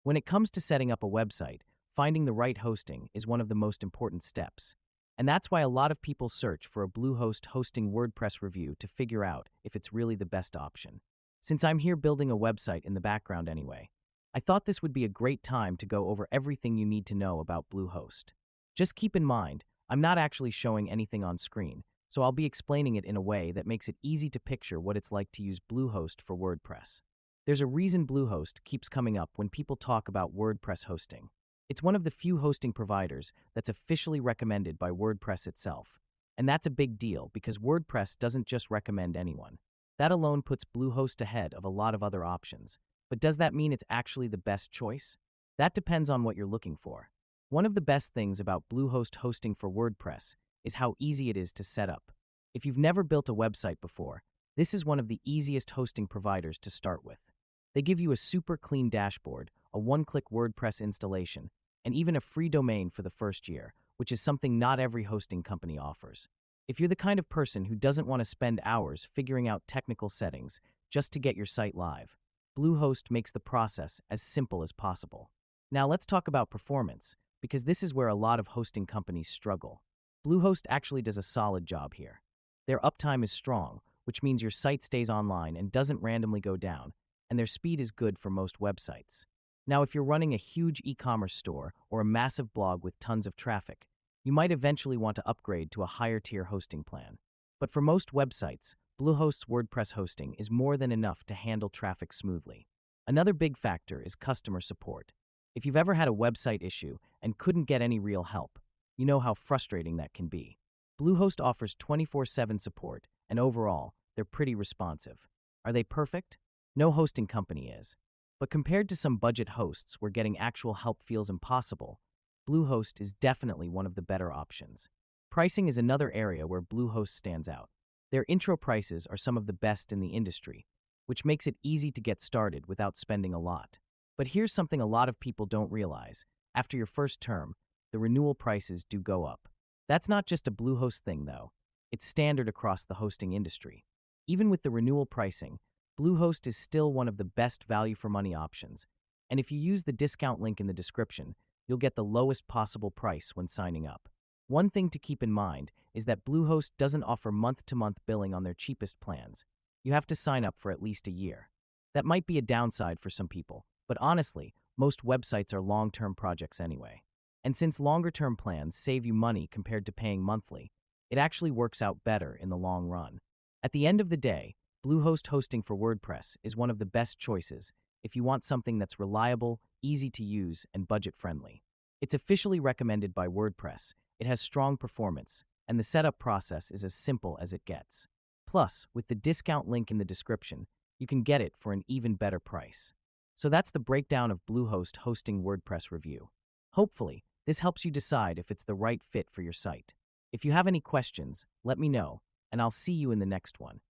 When it comes to setting up a website, finding the right hosting is one of the most important steps. And that's why a lot of people search for a Bluehost hosting WordPress review to figure out if it's really the best option. Since I'm here building a website in the background anyway, I thought this would be a great time to go over everything you need to know about Bluehost. Just keep in mind, I'm not actually showing anything on screen, so I'll be explaining it in a way that makes it easy to picture what it's like to use Bluehost for WordPress. There's a reason Bluehost keeps coming up when people talk about WordPress hosting. It's one of the few hosting providers that's officially recommended by WordPress itself. And that's a big deal because WordPress doesn't just recommend anyone. That alone puts Bluehost ahead of a lot of other options. But does that mean it's actually the best choice? That depends on what you're looking for. One of the best things about Bluehost hosting for WordPress is how easy it is to set up. If you've never built a website before, this is one of the easiest hosting providers to start with. They give you a super clean dashboard, a one-click WordPress installation, and even a free domain for the first year, which is something not every hosting company offers. If you're the kind of person who doesn't want to spend hours figuring out technical settings just to get your site live, Bluehost makes the process as simple as possible. Now let's talk about performance, because this is where a lot of hosting companies struggle. Bluehost actually does a solid job here. Their uptime is strong, which means your site stays online and doesn't randomly go down, and their speed is good for most websites. Now, if you're running a huge e-commerce store or a massive blog with tons of traffic, you might eventually want to upgrade to a higher-tier hosting plan. But for most websites, Bluehost's WordPress hosting is more than enough to handle traffic smoothly. Another big factor is customer support. If you've ever had a website issue and couldn't get any real help, you know how frustrating that can be. Bluehost offers 24/7 support, and overall, they're pretty responsive. Are they perfect? No hosting company is. But compared to some budget hosts where getting actual help feels impossible, Bluehost is definitely one of the better options. Pricing is another area where Bluehost stands out. Their intro prices are some of the best in the industry, which makes it easy to get started without spending a lot. But here's something a lot of people don't realize. After your first term, the renewal prices do go up. That's not just a Bluehost thing, though. It's standard across the hosting industry. Even with the renewal pricing, Bluehost is still one of the best value-for-money options, and if you use the discount link in the description, you'll get the lowest possible price when signing up. One thing to keep in mind is that Bluehost doesn't offer month-to-month billing on their cheapest plans. You have to sign up for at least a year. That might be a downside for some people, but honestly, most websites are long-term projects anyway. And since longer-term plans save you money compared to paying monthly, it actually works out better in the long run. At the end of the day, Bluehost hosting for WordPress is one of the best choices if you want something that's reliable, easy to use, and budget-friendly. It's officially recommended by WordPress, it has strong performance, and the setup process is as simple as it gets. Plus, with the discount link in the description, you can get it for an even better price. So that's the breakdown of Bluehost hosting WordPress review. Hopefully, this helps you decide if it's the right fit for your site. If you have any questions, let me know, and I'll see you in the next one.